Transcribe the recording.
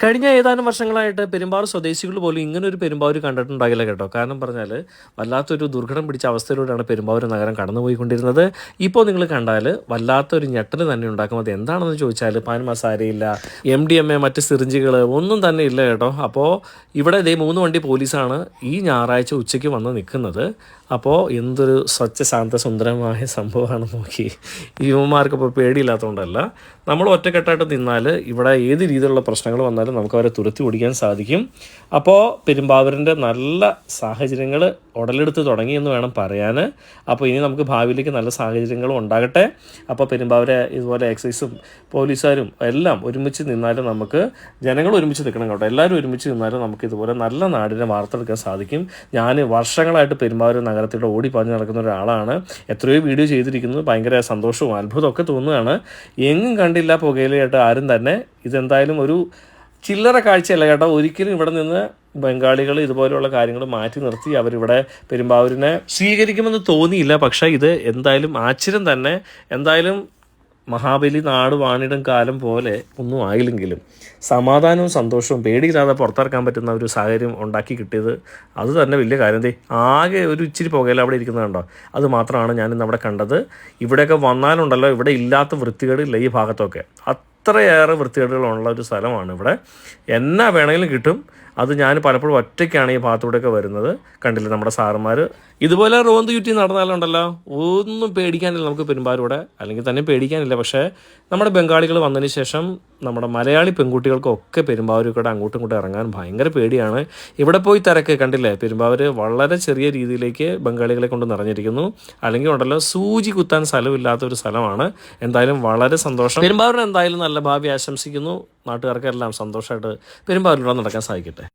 കഴിഞ്ഞ ഏതാനും വർഷങ്ങളായിട്ട് പെരുമ്പാവൂർ സ്വദേശികൾ പോലും ഇങ്ങനൊരു പെരുമ്പാവൂർ കണ്ടിട്ടുണ്ടാകില്ല കേട്ടോ. കാരണം പറഞ്ഞാൽ വല്ലാത്തൊരു ദുർഘടം പിടിച്ച അവസ്ഥയിലൂടെയാണ് പെരുമ്പാവൂർ നഗരം കടന്നുപോയിക്കൊണ്ടിരുന്നത്. ഇപ്പോൾ നിങ്ങൾ കണ്ടാൽ വല്ലാത്തൊരു ഞെട്ടൽ തന്നെ ഉണ്ടാക്കും. അത് എന്താണെന്ന് ചോദിച്ചാൽ പാൻ മസാലയില്ല, MDMA മറ്റ് സിറിഞ്ചുകൾ ഒന്നും തന്നെ ഇല്ല കേട്ടോ. അപ്പോൾ ഇവിടെ ഇതേ 3 വണ്ടി പോലീസാണ് ഈ ഞായറാഴ്ച ഉച്ചയ്ക്ക് വന്ന് നിൽക്കുന്നത്. അപ്പോൾ എന്തൊരു സ്വച്ഛശാന്ത സുന്ദരമായ സംഭവമാണ് നോക്കി. യുവമാർക്കിപ്പോൾ പേടിയില്ലാത്തതുകൊണ്ടല്ല, നമ്മൾ ഒറ്റക്കെട്ടായിട്ട് നിന്നാൽ ഇവിടെ ഏത് രീതിയിലുള്ള പ്രശ്നങ്ങൾ വന്നാലും നമുക്ക് അവരെ തുരത്തി ഓടിക്കാൻ സാധിക്കും. അപ്പോൾ പെരുമ്പാവൂരിൻ്റെ നല്ല സാഹചര്യങ്ങൾ ഉടലെടുത്ത് തുടങ്ങിയെന്ന് വേണം പറയാൻ. അപ്പോൾ ഇനി നമുക്ക് ഭാവിയിലേക്ക് നല്ല സാഹചര്യങ്ങളും ഉണ്ടാകട്ടെ. അപ്പോൾ പെരുമ്പാവൂരെ ഇതുപോലെ എക്സൈസും പോലീസുകാരും എല്ലാം ഒരുമിച്ച് നിന്നാലും നമുക്ക് ജനങ്ങൾ ഒരുമിച്ച് നിൽക്കണം കേട്ടോ. എല്ലാവരും ഒരുമിച്ച് നിന്നാലും നമുക്ക് ഇതുപോലെ നല്ല നാടിനെ വാർത്തെടുക്കാൻ സാധിക്കും. ഞാൻ വർഷങ്ങളായിട്ട് പെരുമ്പാവൂർ നഗരത്തിലൂടെ ഓടി പറഞ്ഞ് നടക്കുന്ന ഒരാളാണ്. എത്രയോ വീഡിയോ ചെയ്തിരിക്കുന്നത്, ഭയങ്കര സന്തോഷവും അത്ഭുതമൊക്കെ തോന്നുകയാണ്. എങ്ങും കണ്ടില്ല പുകയിലയായിട്ട് ആരും തന്നെ. ഇതെന്തായാലും ഒരു ചില്ലറ കാഴ്ചയല്ല കേട്ടോ. ഒരിക്കലും ഇവിടെ നിന്ന് ബംഗാളികൾ ഇതുപോലെയുള്ള കാര്യങ്ങൾ മാറ്റി നിർത്തി അവരിവിടെ പെരുമ്പാവൂരിനെ സ്വീകരിക്കുമെന്ന് തോന്നിയില്ല. പക്ഷേ ഇത് എന്തായാലും ആശ്ചര്യം തന്നെ. എന്തായാലും മഹാബലി നാട് വാണിടും കാലം പോലെ ഒന്നും ആയില്ലെങ്കിലും സമാധാനവും സന്തോഷവും പേടിയില്ലാതെ പുറത്തിറക്കാൻ പറ്റുന്ന ഒരു സാഹചര്യം ഉണ്ടാക്കി കിട്ടിയത് അത് തന്നെ വലിയ കാര്യം. ആകെ ഒരു ഇച്ചിരി പുകയില അവിടെ ഇരിക്കുന്നത് കണ്ടോ, അത് മാത്രമാണ് ഞാനിന്ന് അവിടെ കണ്ടത്. ഇവിടെയൊക്കെ വന്നാലുണ്ടല്ലോ, ഇവിടെ ഇല്ലാത്ത വൃത്തികേടില്ല ഈ ഭാഗത്തൊക്കെ. അത്രയേറെ വൃത്തികേടുകളുള്ള ഒരു സ്ഥലമാണ് ഇവിടെ. എന്നാ വേണമെങ്കിലും കിട്ടും. അത് ഞാൻ പലപ്പോഴും ഒറ്റയ്ക്കാണ് ഈ ഭാഗത്തൂടെയൊക്കെ വരുന്നത്. കണ്ടില്ല നമ്മുടെ സാറന്മാർ ഇതുപോലെ റോന്ത് ചുറ്റി നടന്നാലുണ്ടല്ലോ, ഒന്നും പേടിക്കാനില്ല നമുക്ക് പെരുമ്പാവൂരിവിടെ. അല്ലെങ്കിൽ തന്നെ പേടിക്കാനില്ല. പക്ഷേ നമ്മുടെ ബംഗാളികൾ വന്നതിന് ശേഷം നമ്മുടെ മലയാളി പെൺകുട്ടികൾക്കൊക്കെ പെരുമ്പാവൂരിൽ കൂടെ അങ്ങോട്ടും ഇങ്ങോട്ടും ഇറങ്ങാൻ ഭയങ്കര പേടിയാണ്. ഇവിടെ പോയി തിരക്ക് കണ്ടില്ലേ, പെരുമ്പാവൂർ വളരെ ചെറിയ രീതിയിലേക്ക് ബംഗാളികളെ കൊണ്ട് നിറഞ്ഞിരിക്കുന്നു. അല്ലെങ്കിൽ ഉണ്ടല്ലോ സൂചി കുത്താൻ സ്ഥലമില്ലാത്തൊരു സ്ഥലമാണ്. എന്തായാലും വളരെ സന്തോഷം. പെരുമ്പാവൂരിന് എന്തായാലും നല്ല ഭാവി ആശംസിക്കുന്നു. നാട്ടുകാർക്കെല്ലാം സന്തോഷമായിട്ട് പെരുമ്പാവൂരിലൂടെ നടക്കാൻ സാധിക്കട്ടെ.